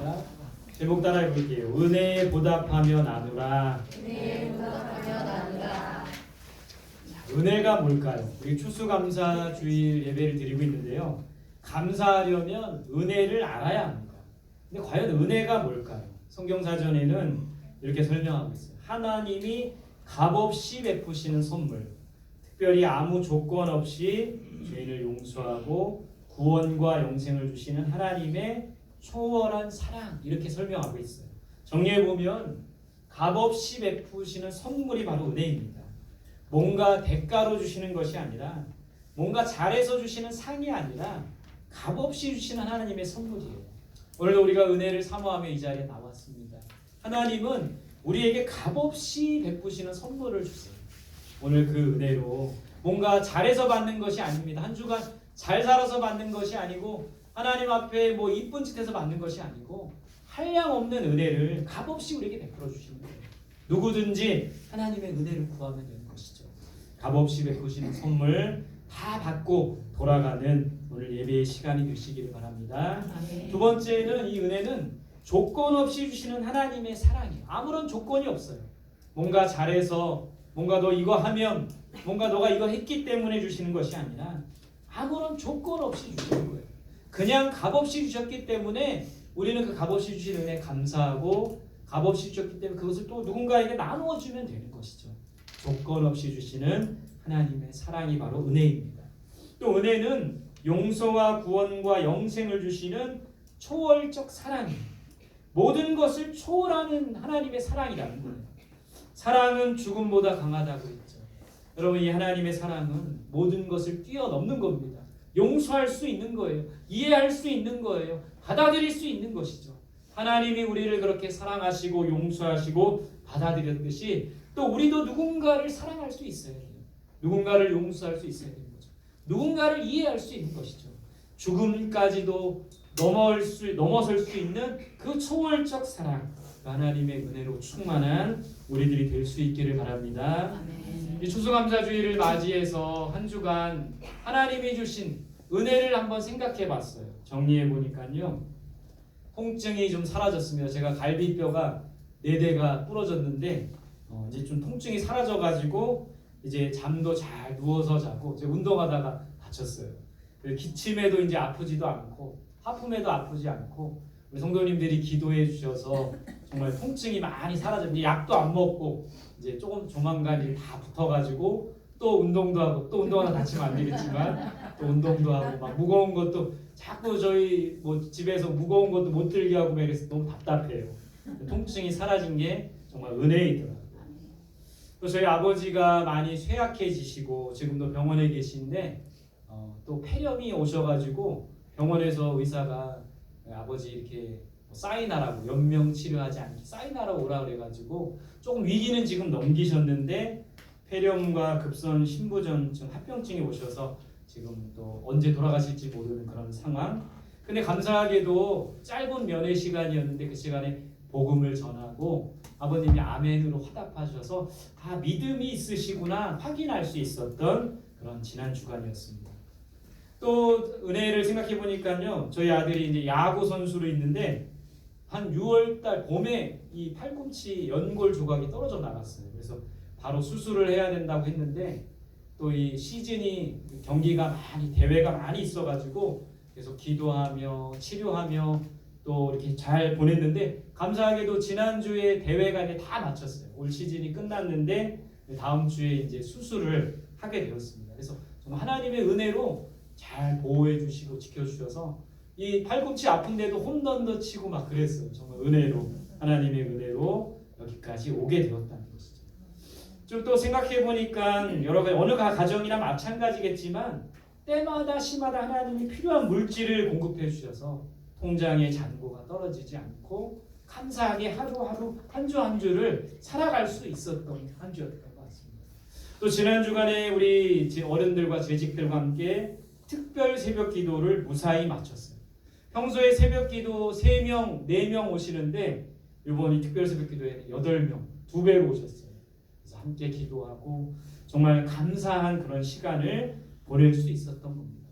시작. 제목 따라해 볼게요. 은혜에 보답하며 나누라. 은혜에 보답하며 나누라. 은혜가 뭘까요? 우리 추수감사주일 예배를 드리고 있는데요. 감사하려면 은혜를 알아야 합니다. 근데 과연 은혜가 뭘까요? 성경사전에는 이렇게 설명하고 있어요. 하나님이 값없이 베푸시는 선물, 특별히 아무 조건 없이 죄인을 용서하고 구원과 영생을 주시는 하나님의 초월한 사랑, 이렇게 설명하고 있어요. 정리해보면 값없이 베푸시는 선물이 바로 은혜입니다. 뭔가 대가로 주시는 것이 아니라, 뭔가 잘해서 주시는 상이 아니라 값없이 주시는 하나님의 선물이에요. 오늘도 우리가 은혜를 사모하며 이 자리에 나왔습니다. 하나님은 우리에게 값없이 베푸시는 선물을 주세요. 오늘 그 은혜로 뭔가 잘해서 받는 것이 아닙니다. 한 주간 잘 살아서 받는 것이 아니고, 하나님 앞에 뭐 이쁜 짓 해서 받는 것이 아니고, 한량없는 은혜를 값없이 우리에게 베풀어 주시는 거예요. 누구든지 하나님의 은혜를 구하면 되는 것이죠. 값없이 베푸시는 선물 다 받고 돌아가는 오늘 예배의 시간이 되시기를 바랍니다. 아멘. 두 번째는, 이 은혜는 조건 없이 주시는 하나님의 사랑이에요. 아무런 조건이 없어요. 뭔가 잘해서, 뭔가 너 이거 하면, 뭔가 너가 이거 했기 때문에 주시는 것이 아니라 아무런 조건 없이 주시는 거예요. 그냥 값없이 주셨기 때문에 우리는 그 값없이 주신 은혜에 감사하고, 값없이 주셨기 때문에 그것을 또 누군가에게 나누어 주면 되는 것이죠. 조건 없이 주시는 하나님의 사랑이 바로 은혜입니다. 또 은혜는 용서와 구원과 영생을 주시는 초월적 사랑이에요. 모든 것을 초월하는 하나님의 사랑이라는 거예요. 사랑은 죽음보다 강하다고 했죠. 여러분, 이 하나님의 사랑은 모든 것을 뛰어넘는 겁니다. 용서할 수 있는 거예요. 이해할 수 있는 거예요. 받아들일 수 있는 것이죠. 하나님이 우리를 그렇게 사랑하시고 용서하시고 받아들였듯이 또 우리도 누군가를 사랑할 수 있어야 돼요. 누군가를 용서할 수 있어야 되는 거죠. 누군가를 이해할 수 있는 것이죠. 죽음까지도 넘어설 수 있는 그 초월적 사랑, 그 하나님의 은혜로 충만한 우리들이 될 수 있기를 바랍니다. 아멘. 이 추수감사주일을 맞이해서 한 주간 하나님이 주신 은혜를 한번 생각해 봤어요. 정리해 보니까요, 통증이 좀 사라졌습니다. 제가 갈비뼈가 4대가 부러졌는데 이제 좀 통증이 사라져가지고 이제 잠도 잘 누워서 자고, 이제 운동하다가 다쳤어요. 기침에도 이제 아프지도 않고 하품에도 아프지 않고, 우리 성도님들이 기도해 주셔서 정말 통증이 많이 사라졌는데, 약도 안 먹고 이제 조금 조만간 이제 다 붙어가지고 또 운동도 하고, 또 운동하다 다치면 안 되겠지만 또 운동도 하고, 막 무거운 것도 자꾸 저희 뭐 집에서 무거운 것도 못 들게 하고 그래서 너무 답답해요. 통증이 사라진 게 정말 은혜이더라고요. 또 저희 아버지가 많이 쇠약해지시고 지금도 병원에 계신데 또 폐렴이 오셔가지고 병원에서 의사가 아버지 이렇게 사인하라고, 연명 치료하지 않게 사인하라고 오라 그래가지고 조금 위기는 지금 넘기셨는데 폐렴과 급성 신부전증 합병증이 오셔서 지금 또 언제 돌아가실지 모르는 그런 상황. 근데 감사하게도 짧은 면회 시간이었는데 그 시간에 복음을 전하고 아버님이 아멘으로 화답하셔서 믿음이 있으시구나 확인할 수 있었던 그런 지난 주간이었습니다. 또 은혜를 생각해 보니까요, 저희 아들이 이제 야구 선수로 있는데 한 6월달 봄에 이 팔꿈치 연골 조각이 떨어져 나갔어요. 그래서 바로 수술을 해야 된다고 했는데 또 이 시즌이 경기가 많이, 대회가 많이 있어가지고 계속 기도하며 치료하며 또 이렇게 잘 보냈는데, 감사하게도 지난주에 대회가 이제 다 마쳤어요. 올 시즌이 끝났는데 다음 주에 이제 수술을 하게 되었습니다. 그래서 정말 하나님의 은혜로 잘 보호해 주시고 지켜 주셔서 이 팔꿈치 아픈데도 홈런도 치고 막 그랬어요. 정말 은혜로, 하나님의 은혜로 여기까지 오게 되었다는 것이죠. 좀 또 생각해 보니까 여러 가지, 어느 가정이나 마찬가지겠지만 때마다 시마다 하나님이 필요한 물질을 공급해 주셔서 통장의 잔고가 떨어지지 않고 감사하게 하루하루 한 주 한 주를 살아갈 수 있었던 한 주였던 것 같습니다. 또 지난 주간에 우리 어른들과 재직들과 함께 특별 새벽 기도를 무사히 마쳤어요. 평소에 새벽 기도 3명, 4명 오시는데 이번 특별 새벽 기도에 8명, 2배로 오셨어요. 그래서 함께 기도하고 정말 감사한 그런 시간을 보낼 수 있었던 겁니다.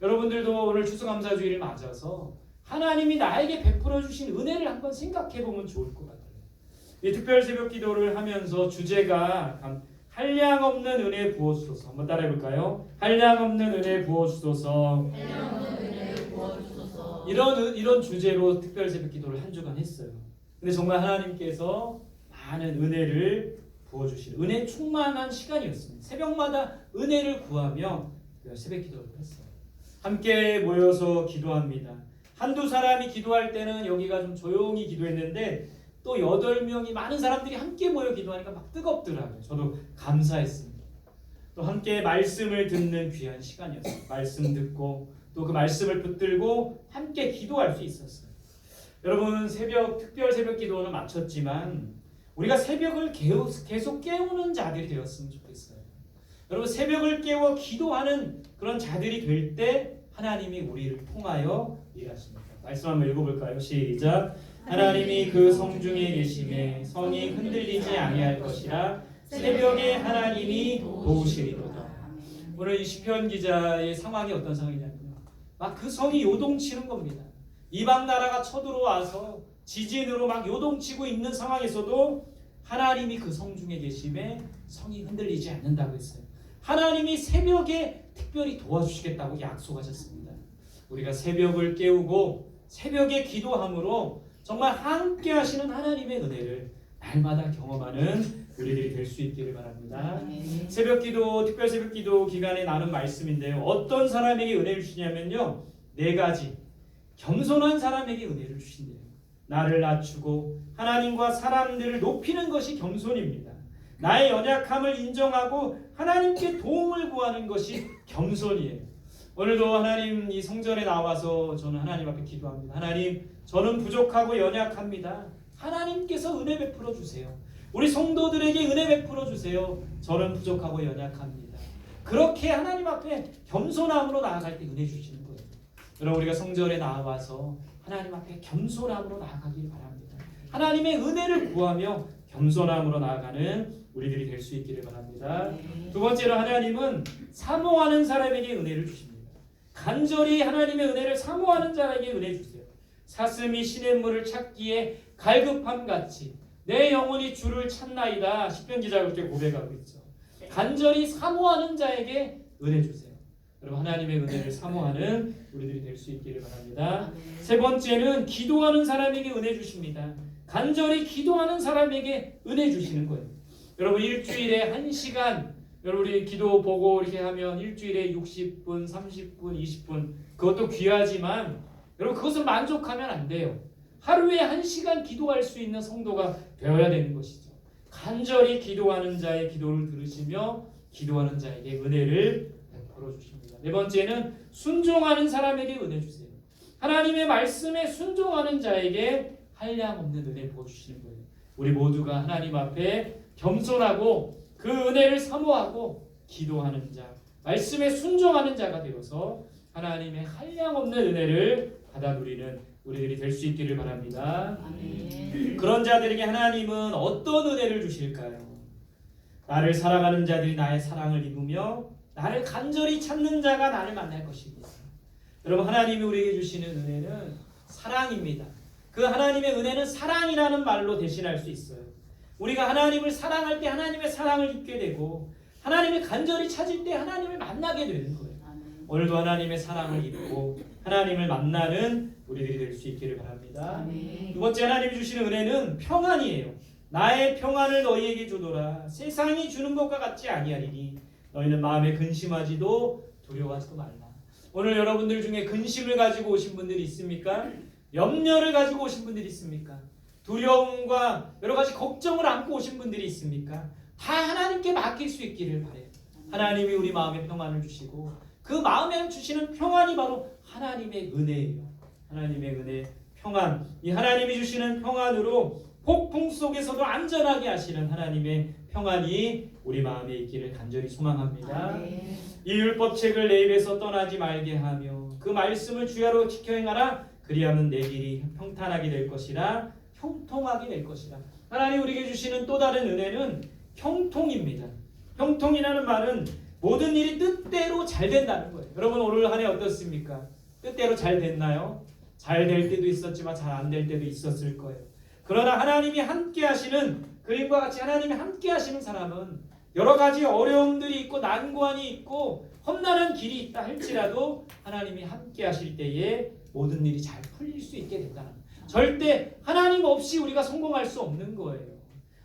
여러분들도 오늘 추수감사주일을 맞아서 하나님이 나에게 베풀어 주신 은혜를 한번 생각해 보면 좋을 것 같아요. 이 특별 새벽 기도를 하면서 주제가 한량없는 은혜 부어주소서. 한번 따라해 볼까요? 한량없는 은혜 부어주소서. 이런 주제로 특별 새벽 기도를 한 주간 했어요. 근데 정말 하나님께서 많은 은혜를 부어주시는 은혜 충만한 시간이었습니다. 새벽마다 은혜를 구하며 새벽 기도를 했어요. 함께 모여서 기도합니다. 한두 사람이 기도할 때는 여기가 좀 조용히 기도했는데 또 8명이 많은 사람들이 함께 모여 기도하니까 막 뜨겁더라고요. 저도 감사했습니다. 또 함께 말씀을 듣는 귀한 시간이었어요. 말씀 듣고 또 그 말씀을 붙들고 함께 기도할 수 있었어요. 여러분 특별 새벽 기도는 마쳤지만 우리가 새벽을 계속 깨우는 자들이 되었으면 좋겠어요. 여러분 새벽을 깨워 기도하는 그런 자들이 될 때 하나님이 우리를 통하여 일하십니다. 말씀 한번 읽어볼까요? 시작. 하나님이 그 성중에 계심에 성이 흔들리지 아니할 것이라 새벽에 하나님이 도우시리로다. 오늘 이 시편 기자의 상황이 어떤 상황이냐면요. 막 그 성이 요동치는 겁니다. 이방 나라가 쳐들어와서 지진으로 막 요동치고 있는 상황에서도 하나님이 그 성중에 계심에 성이 흔들리지 않는다고 했어요. 하나님이 새벽에 특별히 도와주시겠다고 약속하셨습니다. 우리가 새벽을 깨우고 새벽에 기도함으로 정말 함께 하시는 하나님의 은혜를 날마다 경험하는 우리들이 될 수 있기를 바랍니다. 새벽 기도, 특별 새벽 기도 기간에 나눈 말씀인데요. 어떤 사람에게 은혜를 주시냐면요. 4가지. 겸손한 사람에게 은혜를 주신대요. 나를 낮추고 하나님과 사람들을 높이는 것이 겸손입니다. 나의 연약함을 인정하고 하나님께 도움을 구하는 것이 겸손이에요. 오늘도 하나님 이 성전에 나와서 저는 하나님 앞에 기도합니다. 하나님, 저는 부족하고 연약합니다. 하나님께서 은혜 베풀어 주세요. 우리 성도들에게 은혜 베풀어 주세요. 저는 부족하고 연약합니다. 그렇게 하나님 앞에 겸손함으로 나아갈 때 은혜 주시는 거예요. 여러분 우리가 성전에 나와서 하나님 앞에 겸손함으로 나아가길 바랍니다. 하나님의 은혜를 구하며 겸손함으로 나아가는 우리들이 될 수 있기를 바랍니다. 두 번째로 하나님은 사모하는 사람에게 은혜를 주십니다. 간절히 하나님의 은혜를 사모하는 자에게 은혜 주세요. 사슴이 시냇물을 찾기에 갈급함 같이 내 영혼이 주를 찾나이다. 시편 기자가 그렇게 고백하고 있죠. 간절히 사모하는 자에게 은혜 주세요. 여러분 하나님의 은혜를 사모하는 우리들이 될 수 있기를 바랍니다. 세 번째는 기도하는 사람에게 은혜 주십니다. 간절히 기도하는 사람에게 은혜 주시는 거예요. 여러분 일주일에 1시간 여러분 우리 기도 보고 이렇게 하면 일주일에 60분, 30분, 20분 그것도 귀하지만 여러분 그것을 만족하면 안 돼요. 하루에 1시간 기도할 수 있는 성도가 되어야 되는 것이죠. 간절히 기도하는 자의 기도를 들으시며 기도하는 자에게 은혜를 베풀어 주십니다. 네 번째는 순종하는 사람에게 은혜 주세요. 하나님의 말씀에 순종하는 자에게 한량없는 은혜 부어주시는 거예요. 우리 모두가 하나님 앞에 겸손하고 그 은혜를 사모하고 기도하는 자, 말씀에 순종하는 자가 되어서 하나님의 한량없는 은혜를 받아 누리는 우리들이 될 수 있기를 바랍니다. 아멘. 그런 자들에게 하나님은 어떤 은혜를 주실까요? 나를 사랑하는 자들이 나의 사랑을 입으며 나를 간절히 찾는 자가 나를 만날 것입니다. 여러분 하나님이 우리에게 주시는 은혜는 사랑입니다. 그 하나님의 은혜는 사랑이라는 말로 대신할 수 있어요. 우리가 하나님을 사랑할 때 하나님의 사랑을 입게 되고 하나님을 간절히 찾을 때 하나님을 만나게 되는 거예요. 오늘도 하나님의 사랑을 입고 하나님을 만나는 우리들이 될 수 있기를 바랍니다. 두 번째 하나님이 주시는 은혜는 평안이에요. 나의 평안을 너희에게 주노라. 세상이 주는 것과 같지 아니하리니 너희는 마음에 근심하지도 두려워하지도 말라. 오늘 여러분들 중에 근심을 가지고 오신 분들이 있습니까? 염려를 가지고 오신 분들이 있습니까? 두려움과 여러 가지 걱정을 안고 오신 분들이 있습니까? 다 하나님께 맡길 수 있기를 바라요. 하나님이 우리 마음에 평안을 주시고 그 마음에 주시는 평안이 바로 하나님의 은혜예요. 하나님의 은혜, 평안. 이 하나님이 주시는 평안으로 폭풍 속에서도 안전하게 하시는 하나님의 평안이 우리 마음에 있기를 간절히 소망합니다. 이 율법책을 내 입에서 떠나지 말게 하며 그 말씀을 주야로 지켜 행하라. 그리하면 내 길이 평탄하게 될 것이라. 형통하게 될 것이라. 하나님 우리에게 주시는 또 다른 은혜는 형통입니다. 형통이라는 말은 모든 일이 뜻대로 잘 된다는 거예요. 여러분 오늘 한 해 어떻습니까? 뜻대로 잘 됐나요? 잘 될 때도 있었지만 잘 안 될 때도 있었을 거예요. 그러나 하나님이 함께 하시는 그림과 같이 하나님이 함께 하시는 사람은 여러 가지 어려움들이 있고 난관이 있고 험난한 길이 있다 할지라도 하나님이 함께 하실 때에 모든 일이 잘 풀릴 수 있게 된다는 거예요. 절대 하나님 없이 우리가 성공할 수 없는 거예요.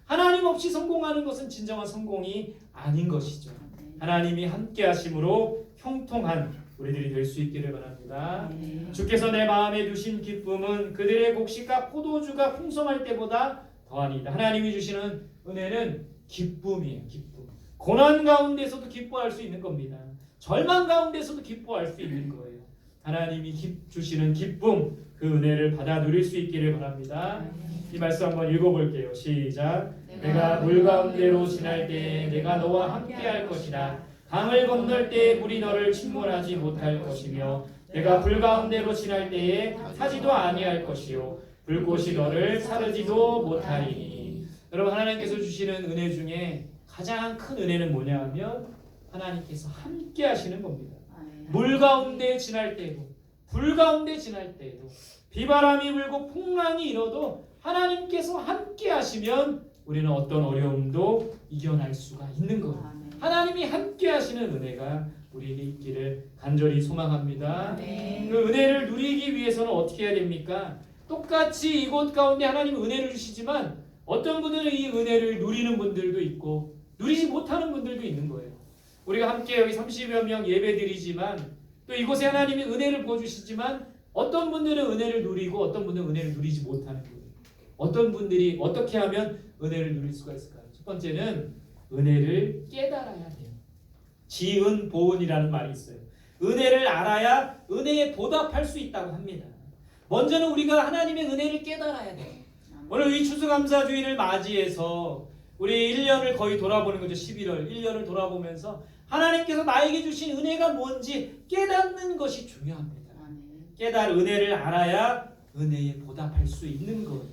하나님 없이 성공하는 것은 진정한 성공이 아닌 것이죠. 하나님이 함께 하심으로 형통한 우리들이 될 수 있기를 바랍니다. 주께서 내 마음에 두신 기쁨은 그들의 곡식과 포도주가 풍성할 때보다 더하니이다. 하나님이 주시는 은혜는 기쁨이에요. 기쁨. 고난 가운데서도 기뻐할 수 있는 겁니다. 절망 가운데서도 기뻐할 수 있는 거예요. 하나님이 주시는 기쁨, 그 은혜를 받아 누릴 수 있기를 바랍니다. 이 말씀 한번 읽어볼게요. 시작. 내가 물 가운데로 지날 때에 내가 너와 함께할 것이라. 강을 건널 때에 물이 너를 침몰하지 못할 것이며 내가 불 가운데로 지날 때에 타지도 아니할 것이요 불꽃이 너를 사르지도 못하리니. 여러분, 하나님께서 주시는 은혜 중에 가장 큰 은혜는 뭐냐 하면 하나님께서 함께 하시는 겁니다. 물 가운데 지날 때도 불 가운데 지날 때도 비바람이 불고 풍랑이 일어도 하나님께서 함께 하시면 우리는 어떤 어려움도 이겨낼 수가 있는 거예요. 하나님이 함께 하시는 은혜가 우리에게 있기를 간절히 소망합니다. 그 은혜를 누리기 위해서는 어떻게 해야 됩니까? 똑같이 이곳 가운데 하나님 은혜를 주시지만 어떤 분들은 이 은혜를 누리는 분들도 있고 누리지 못하는 분들도 있는 거예요. 우리가 함께 여기 30여 명 예배드리지만 또 이곳에 하나님이 은혜를 부어주시지만 어떤 분들은 은혜를 누리고 어떤 분들은 은혜를 누리지 못하는 거예요. 어떤 분들이 어떻게 하면 은혜를 누릴 수가 있을까요? 첫 번째는 은혜를 깨달아야 돼요. 지은 보은이라는 말이 있어요. 은혜를 알아야 은혜에 보답할 수 있다고 합니다. 먼저는 우리가 하나님의 은혜를 깨달아야 돼요. 오늘 이 추수감사주의를 맞이해서 우리 1년을 거의 돌아보는 거죠. 11월 1년을 돌아보면서 하나님께서 나에게 주신 은혜가 뭔지 깨닫는 것이 중요합니다. 은혜를 알아야 은혜에 보답할 수 있는 거예요.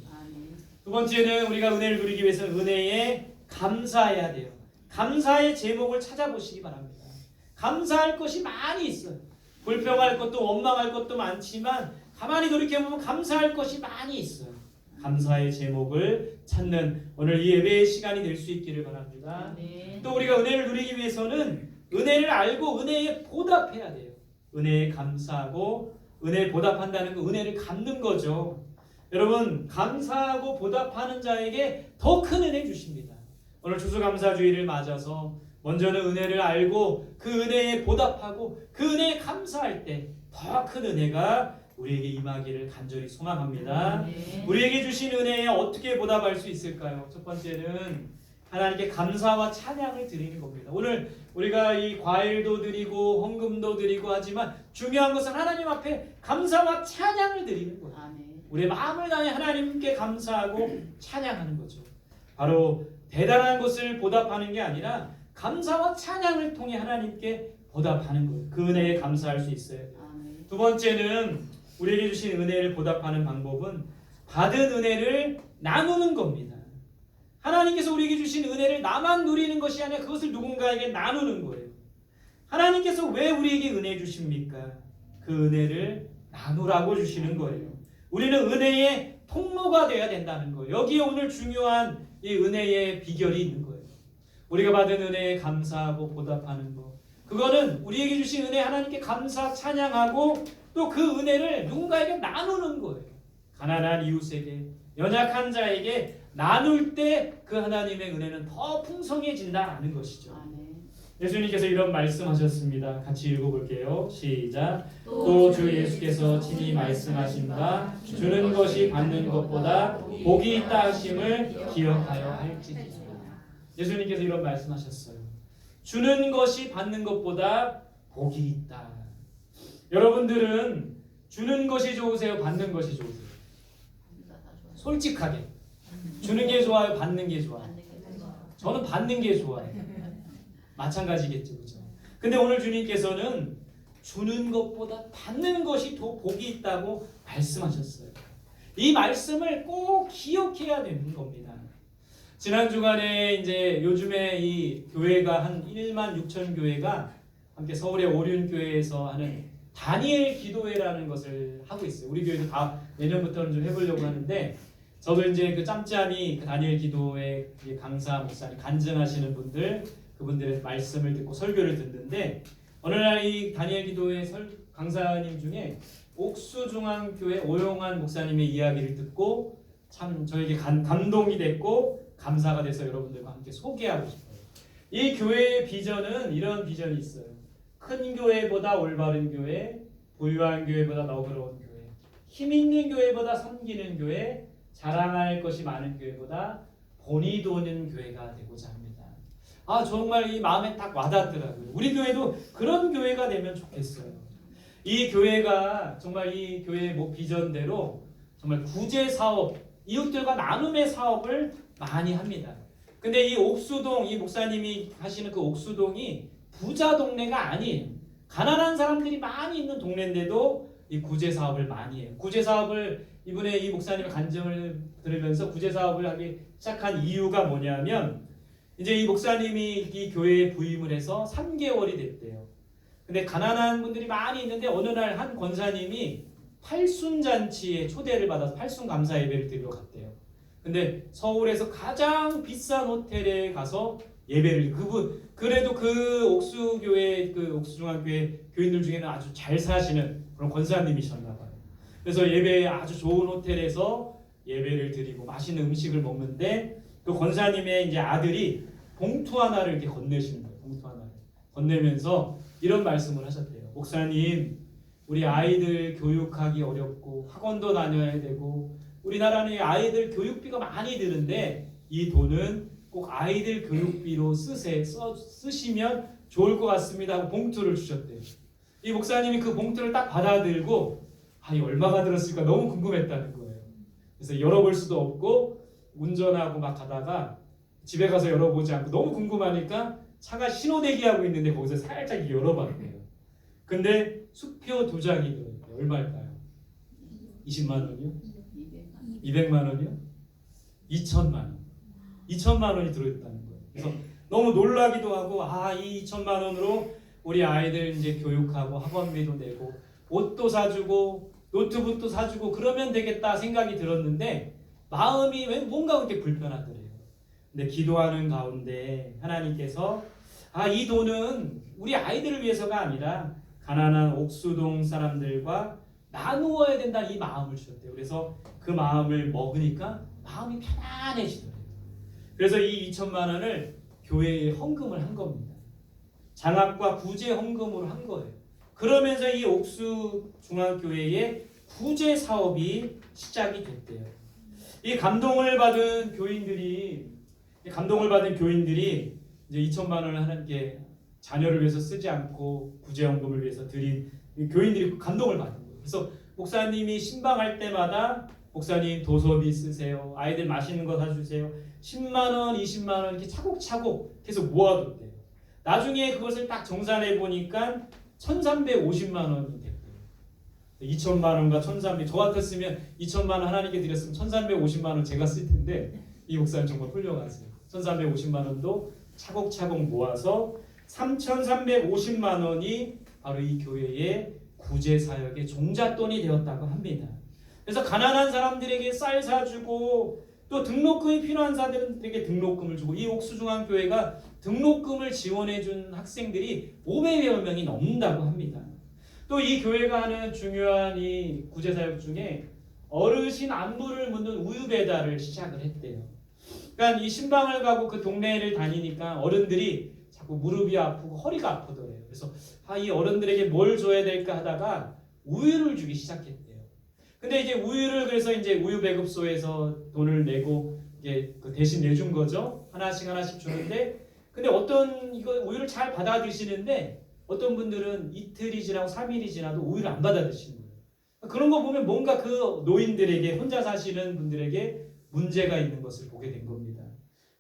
두 번째는 우리가 은혜를 누리기 위해서는 은혜에 감사해야 돼요. 감사의 제목을 찾아보시기 바랍니다. 감사할 것이 많이 있어요. 불평할 것도 원망할 것도 많지만 가만히 돌이켜보면 감사할 것이 많이 있어요. 감사의 제목을 찾는 오늘 이 예배의 시간이 될 수 있기를 바랍니다. 또 우리가 은혜를 누리기 위해서는 은혜를 알고 은혜에 보답해야 돼요. 은혜에 감사하고 은혜에 보답한다는 건 은혜를 갚는 거죠. 여러분, 감사하고 보답하는 자에게 더 큰 은혜 주십니다. 오늘 추수감사주의를 맞아서 먼저는 은혜를 알고 그 은혜에 보답하고 그 은혜에 감사할 때 더 큰 은혜가 우리에게 임하기를 간절히 소망합니다. 우리에게 주신 은혜에 어떻게 보답할 수 있을까요? 첫 번째는 하나님께 감사와 찬양을 드리는 겁니다. 오늘 우리가 이 과일도 드리고 헌금도 드리고 하지만 중요한 것은 하나님 앞에 감사와 찬양을 드리는 거예요. 우리의 마음을 다해 하나님께 감사하고 찬양하는 거죠. 바로 대단한 것을 보답하는 게 아니라 감사와 찬양을 통해 하나님께 보답하는 거예요. 그 은혜에 감사할 수 있어요. 두 번째는 우리에게 주신 은혜를 보답하는 방법은 받은 은혜를 나누는 겁니다. 하나님께서 우리에게 주신 은혜를 나만 누리는 것이 아니라 그것을 누군가에게 나누는 거예요. 하나님께서 왜 우리에게 은혜 주십니까? 그 은혜를 나누라고 주시는 거예요. 우리는 은혜의 통로가 되어야 된다는 거예요. 여기에 오늘 중요한 이 은혜의 비결이 있는 거예요. 우리가 받은 은혜에 감사하고 보답하는 것. 그거는 우리에게 주신 은혜 하나님께 감사 찬양하고 또 그 은혜를 누군가에게 나누는 거예요. 가난한 이웃에게, 연약한 자에게 나눌 때 그 하나님의 은혜는 더 풍성해진다는 것이죠. 예수님께서 이런 말씀하셨습니다. 같이 읽어볼게요. 시작. 또 주 예수께서 친히 말씀하신 바 주는 것이 받는 것보다 복이 있다 하심을 기억하여 할지니라. 예수님께서 이런 말씀하셨어요. 주는 것이 받는 것보다 복이 있다. 여러분들은 주는 것이 좋으세요? 받는 것이 좋으세요? 솔직하게. 주는 게 좋아요? 받는 게 좋아요? 저는 받는 게 좋아요. 마찬가지겠죠. 그렇죠? 근데 오늘 주님께서는 주는 것보다 받는 것이 더 복이 있다고 말씀하셨어요. 이 말씀을 꼭 기억해야 되는 겁니다. 지난 주간에 이제 요즘에 이 교회가 한 1만 6천 교회가 함께 서울의 오륜교회에서 하는 다니엘 기도회라는 것을 하고 있어요. 우리 교회도 다 내년부터는 좀 해보려고 하는데 저도 이제 그 짬짬이 그 다니엘 기도회 강사 목사님 간증하시는 분들 그분들의 말씀을 듣고 설교를 듣는데 어느 날 이 다니엘 기도회 강사님 중에 옥수중앙교회 오용환 목사님의 이야기를 듣고 참 저에게 감동이 됐고 감사가 돼서 여러분들과 함께 소개하고 싶어요. 이 교회의 비전은 이런 비전이 있어요. 큰 교회보다 올바른 교회, 부유한 교회보다 너그러운 교회, 힘 있는 교회보다 섬기는 교회, 자랑할 것이 많은 교회보다 본이 도는 교회가 되고자 합니다. 아 정말 이 마음에 딱 와닿더라고요. 우리 교회도 그런 교회가 되면 좋겠어요. 이 교회가 정말 이 교회의 비전대로 정말 구제 사업, 이웃들과 나눔의 사업을 많이 합니다. 근데 이 옥수동, 이 목사님이 하시는 그 옥수동이 부자 동네가 아니에요. 가난한 사람들이 많이 있는 동네인데도 이 구제 사업을 많이 해요. 구제 사업을 이번에 이 목사님의 간증을 들으면서 구제 사업을 하기 시작한 이유가 뭐냐면 이제 이 목사님이 이 교회에 부임을 해서 3개월이 됐대요. 근데 가난한 분들이 많이 있는데 어느 날 한 권사님이 팔순잔치에 초대를 받아서 팔순 감사 예배를 드리러 갔대요. 근데 서울에서 가장 비싼 호텔에 가서 예배를 그래도 그 옥수교회 그 옥수중앙교회 교인들 중에는 아주 잘 사시는 그런 권사님이셨나 봐요. 그래서 예배에 아주 좋은 호텔에서 예배를 드리고 맛있는 음식을 먹는데 그 권사님의 이제 아들이 봉투 하나를 이렇게 건네시는 거예요. 봉투 하나를 건네면서 이런 말씀을 하셨대요. 목사님, 우리 아이들 교육하기 어렵고 학원도 다녀야 되고 우리나라는 아이들 교육비가 많이 드는데 이 돈은 꼭 아이들 교육비로 쓰시면 좋을 것 같습니다 하고 봉투를 주셨대요. 이 목사님이 그 봉투를 딱 받아들고 이 얼마가 들었을까 너무 궁금했다는 거예요. 그래서 열어볼 수도 없고 운전하고 막 가다가 집에 가서 열어보지 않고 너무 궁금하니까 차가 신호대기하고 있는데 거기서 살짝 열어봤대요. 근데 수표 2장이 들어있대요. 얼마일까요? 20만 원이요? 200만 원이요? 2천만 원. 2천만 원이 들어있다는 거예요. 그래서 너무 놀라기도 하고 이 2천만 원으로 우리 아이들 이제 교육하고 학원비도 내고 옷도 사주고 노트북도 사주고 그러면 되겠다 생각이 들었는데 마음이 왜 뭔가 그렇게 불편하더래요. 근데 기도하는 가운데 하나님께서 이 돈은 우리 아이들을 위해서가 아니라 가난한 옥수동 사람들과 나누어야 된다 이 마음을 주셨대요. 그래서 그 마음을 먹으니까 마음이 편안해지더래요. 그래서 이 2천만 원을 교회에 헌금을 한 겁니다. 장학과 구제 헌금으로 한 거예요. 그러면서 이 옥수중앙교회의 구제 사업이 시작이 됐대요. 이 감동을 받은 교인들이 이제 2천만 원을 하나님께 자녀를 위해서 쓰지 않고 구제 헌금을 위해서 드린 교인들이 감동을 받은 거예요. 그래서 목사님이 신방할 때마다 목사님 도서비 쓰세요. 아이들 맛있는 거 사주세요. 10만 원, 20만 원 이렇게 차곡차곡 계속 모아뒀대요. 나중에 그것을 딱 정산해 보니까 1,350만 원이 됐대요. 2천만 원과 1,300, 저 같았으면 2천만 원 하나님께 드렸으면 1,350만 원 제가 쓸 텐데 이 목사님 정말 훌륭하세요. 1,350만 원도 차곡차곡 모아서 3,350만 원이 바로 이 교회의 구제 사역의 종잣돈이 되었다고 합니다. 그래서 가난한 사람들에게 쌀 사주고 또 등록금이 필요한 사람들에게 등록금을 주고 이 옥수중앙교회가 등록금을 지원해준 학생들이 500여 명이 넘는다고 합니다. 또 이 교회가 하는 중요한 이 구제 사역 중에 어르신 안부를 묻는 우유 배달을 시작을 했대요. 그러니까 이 신방을 가고 그 동네를 다니니까 어른들이 자꾸 무릎이 아프고 허리가 아프더래요. 그래서 이 어른들에게 뭘 줘야 될까 하다가 우유를 주기 시작했대요. 근데 이제 우유를 그래서 이제 우유 배급소에서 돈을 내고 이게 그 대신 내준 거죠. 하나씩 주는데 근데 어떤 이거 우유를 잘 받아 드시는데 어떤 분들은 이틀이 지나고 3일이 지나도 우유를 안 받아 드시는 거예요. 그런 거 보면 뭔가 그 노인들에게 혼자 사시는 분들에게 문제가 있는 것을 보게 된 겁니다.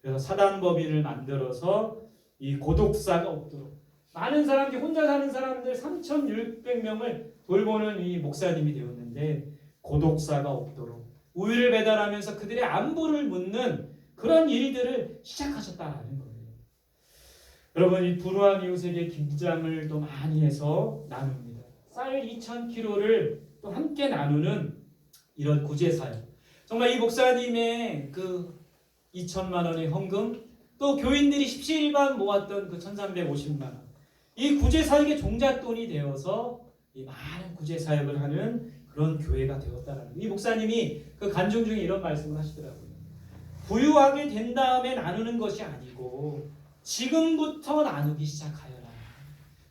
그래서 사단법인을 만들어서 이 고독사가 없도록 많은 사람들이 혼자 사는 사람들 3,600명을 돌보는 이 목사님이 되었는데 고독사가 없도록 우유를 배달하면서 그들의 안부를 묻는 그런 일들을 시작하셨다는 거예요. 여러분 이 불우한 이웃에게 김장을 또 많이 해서 나눕니다. 쌀 2,000kg를 또 함께 나누는 이런 구제사역. 정말 이 목사님의 그 2천만 원의 헌금, 또 교인들이 십시일반 모았던 그 1,350만 원, 이 구제사역의 종잣돈이 되어서 이 많은 구제사역을 하는 그런 교회가 되었다라는 이 목사님이 그 간증 중에 이런 말씀을 하시더라고요. 부유하게 된 다음에 나누는 것이 아니고 지금부터 나누기 시작하여라.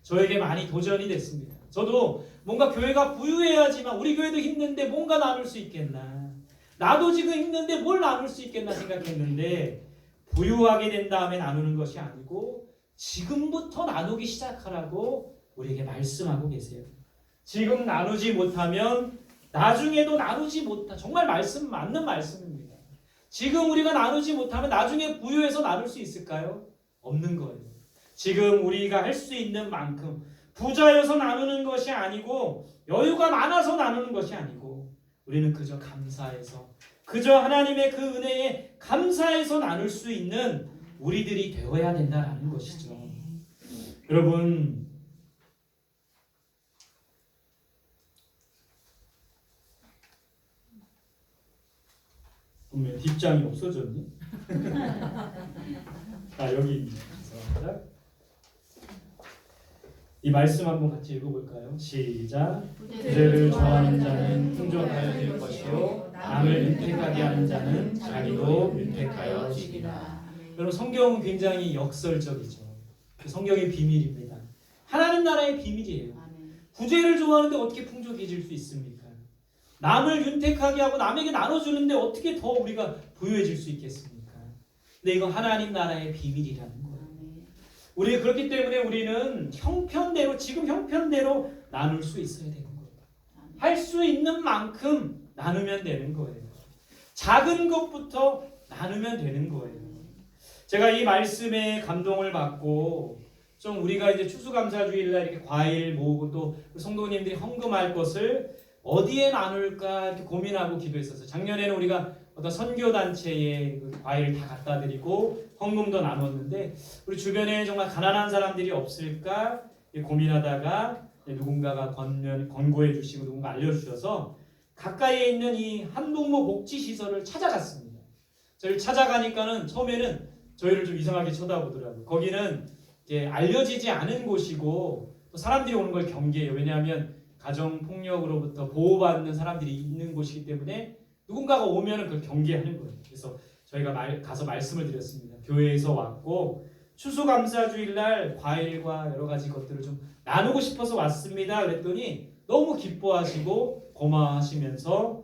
저에게 많이 도전이 됐습니다. 저도 뭔가 교회가 부유해야지만, 우리 교회도 힘든데 뭔가 나눌 수 있겠나, 나도 지금 힘든데 뭘 나눌 수 있겠나 생각했는데, 부유하게 된 다음에 나누는 것이 아니고 지금부터 나누기 시작하라고 우리에게 말씀하고 계세요. 지금 나누지 못하면 나중에도 나누지 못하. 정말 말씀 맞는 말씀입니다. 지금 우리가 나누지 못하면 나중에 부유해서 나눌 수 있을까요? 없는 거예요. 지금 우리가 할 수 있는 만큼, 부자여서 나누는 것이 아니고 여유가 많아서 나누는 것이 아니고 우리는 그저 감사해서, 그저 하나님의 그 은혜에 감사해서 나눌 수 있는 우리들이 되어야 된다는 것이죠. 여러분, 왜 뒷장이 없어졌니? 여기 있네. 감사합니다. 이 말씀 한번 같이 읽어볼까요? 시작. 부재를 좋아하는 자는 풍족하여 질 것이요 남을 윤택하게 하는 자는 자기도 윤택하여 지리라. 여러분, 성경은 굉장히 역설적이죠. 성경의 비밀입니다. 하나님 나라의 비밀이에요. 부재를 좋아하는데 어떻게 풍족해질 수 있습니까? 남을 윤택하게 하고 남에게 나눠주는데 어떻게 더 우리가 부유해질 수 있겠습니까? 근데 이건 하나님 나라의 비밀이라는 거예요. 우리 그렇기 때문에 우리는 형편대로, 지금 형편대로 나눌 수 있어야 되는 거예요. 할 수 있는 만큼 나누면 되는 거예요. 작은 것부터 나누면 되는 거예요. 제가 이 말씀에 감동을 받고, 좀 우리가 이제 추수감사주일날 이렇게 과일 모으고 또 성도님들이 헌금할 것을 어디에 나눌까 이렇게 고민하고 기도했었어요. 작년에는 우리가 어떤 선교단체에 그 과일을 다 갖다 드리고 헌금도 나눴는데, 우리 주변에 정말 가난한 사람들이 없을까 고민하다가 누군가가 권고해 주시고 누군가 알려주셔서 가까이에 있는 이 한동무 복지시설을 찾아갔습니다. 저를 찾아가니까는 처음에는 저희를 좀 이상하게 쳐다보더라고요. 거기는 이제 알려지지 않은 곳이고 또 사람들이 오는 걸 경계해요. 왜냐하면 가정폭력으로부터 보호받는 사람들이 있는 곳이기 때문에 누군가가 오면 그걸 경계하는 거예요. 그래서 저희가 가서 말씀을 드렸습니다. 교회에서 왔고 추수감사주일날 과일과 여러 가지 것들을 좀 나누고 싶어서 왔습니다. 그랬더니 너무 기뻐하시고 고마워하시면서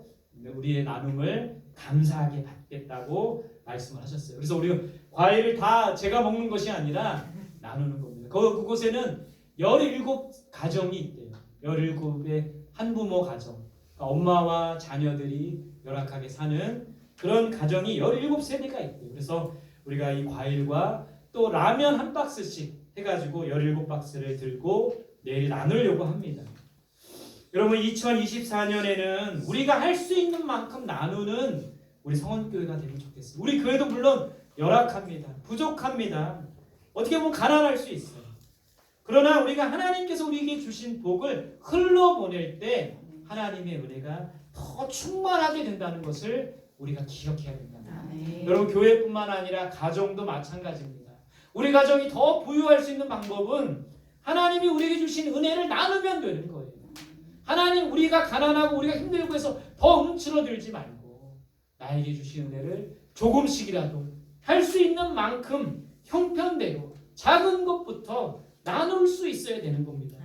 우리의 나눔을 감사하게 받겠다고 말씀을 하셨어요. 그래서 우리가 과일을 다 제가 먹는 것이 아니라 나누는 겁니다. 그곳에는 17가정이 있대요. 17의 한부모 가정, 그러니까 엄마와 자녀들이 열악하게 사는 그런 가정이 17세대가 있대요. 그래서 우리가 이 과일과 또 라면 한 박스씩 해가지고 17박스를 들고 내일 나누려고 합니다. 여러분, 2024년에는 우리가 할 수 있는 만큼 나누는 우리 성원교회가 되면 좋겠어요. 우리 교회도 물론 열악합니다. 부족합니다. 어떻게 보면 가난할 수 있어요. 그러나 우리가 하나님께서 우리에게 주신 복을 흘러보낼 때 하나님의 은혜가 더 충만하게 된다는 것을 우리가 기억해야 된다. 여러분, 교회뿐만 아니라 가정도 마찬가지입니다. 우리 가정이 더 부유할 수 있는 방법은 하나님이 우리에게 주신 은혜를 나누면 되는 거예요. 하나님, 우리가 가난하고 우리가 힘들고 해서 더 움츠러들지 말고 나에게 주신 은혜를 조금씩이라도 할 수 있는 만큼 형편대로 작은 것부터 나눌 수 있어야 되는 겁니다.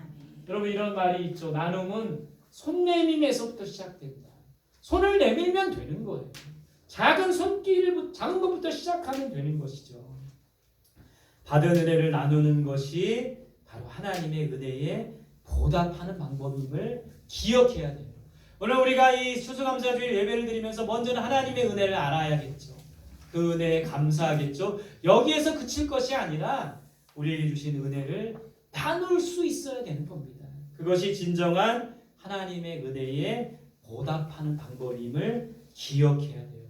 여러분, 이런 말이 있죠. 나눔은 손 내밈에서부터 시작됩니다. 손을 내밀면 되는 거예요. 작은 작은 것부터 시작하면 되는 것이죠. 받은 은혜를 나누는 것이 바로 하나님의 은혜에 보답하는 방법임을 기억해야 돼요. 오늘 우리가 이 추수감사주일 예배를 드리면서 먼저는 하나님의 은혜를 알아야겠죠. 그 은혜에 감사하겠죠. 여기에서 그칠 것이 아니라 우리에게 주신 은혜를 나눌 수 있어야 되는 겁니다. 그것이 진정한 하나님의 은혜에 보답하는 방법임을 기억해야 돼요.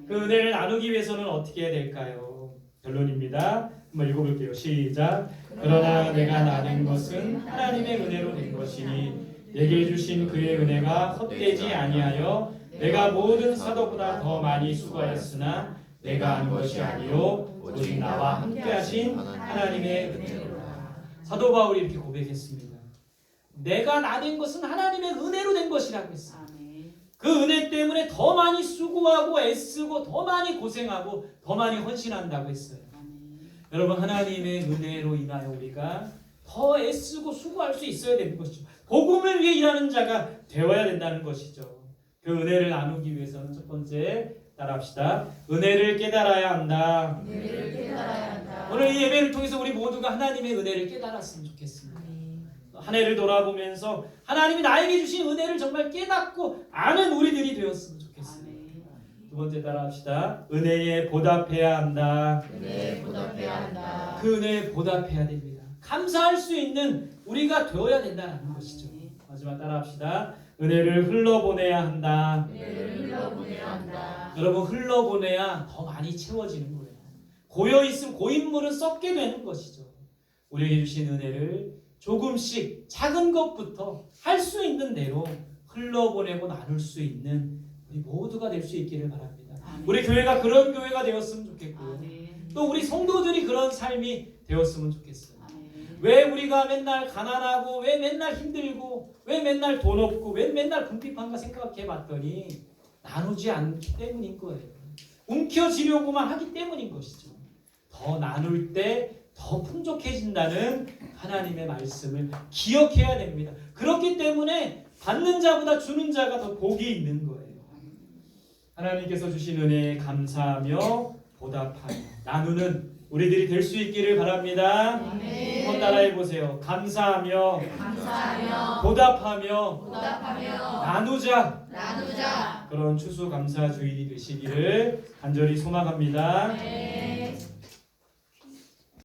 그 은혜를 나누기 위해서는 어떻게 해야 될까요? 결론입니다. 한번 읽어볼게요. 시작. 그러나 내가 나된 것은 하나님의 은혜로 된 것이니 내게 주신 그의 은혜가 헛되지 아니하여 내가 모든 사도보다 더 많이 수고하였으나 내가 한 것이 아니요 오직 나와 함께하신 하나님의 은혜로라. 사도 바울이 이렇게 고백했습니다. 내가 나된 것은 하나님의 은혜로 된 것이라고 했어요. 그 은혜 때문에 더 많이 수고하고 애쓰고 더 많이 고생하고 더 많이 헌신한다고 했어요. 여러분, 하나님의 은혜로 인하여 우리가 더 애쓰고 수고할 수 있어야 되는 것이죠. 복음을 위해 일하는 자가 되어야 된다는 것이죠. 그 은혜를 나누기 위해서는 첫 번째 따라합시다. 은혜를 깨달아야 한다. 은혜를 깨달아야 한다. 오늘 이 예배를 통해서 우리 모두가 하나님의 은혜를 깨달았으면 좋겠습니다. 한 해를 돌아보면서 하나님이 나에게 주신 은혜를 정말 깨닫고 아는 우리들이 되었으면 좋겠습니다. 두 번째 따라합시다. 은혜에 보답해야 한다. 은혜에 보답해야 한다. 그 은혜에 보답해야 됩니다. 감사할 수 있는 우리가 되어야 된다는 것이죠. 마지막 따라합시다. 은혜를 흘러보내야 한다. 은혜를 흘러보내야 한다. 여러분, 흘러보내야 더 많이 채워지는 거예요. 고여있으면 고인물은 썩게 되는 것이죠. 우리에게 주신 은혜를 조금씩 작은 것부터 할 수 있는 대로 흘러보내고 나눌 수 있는 우리 모두가 될 수 있기를 바랍니다. 우리 교회가 그런 교회가 되었으면 좋겠고요. 또 우리 성도들이 그런 삶이 되었으면 좋겠어요. 왜 우리가 맨날 가난하고 왜 맨날 힘들고 왜 맨날 돈 없고 왜 맨날 궁핍한가 생각해 봤더니 나누지 않기 때문인 거예요. 움켜쥐려고만 하기 때문인 것이죠. 더 나눌 때 더 풍족해진다는 하나님의 말씀을 기억해야 됩니다. 그렇기 때문에 받는 자보다 주는 자가 더 복이 있는 거예요. 하나님께서 주신 은혜에 감사하며 보답하며 나누는 우리들이 될 수 있기를 바랍니다. 한번 따라해 보세요. 감사하며 보답하며 나누자. 그런 추수감사 주일이 되시기를 간절히 소망합니다.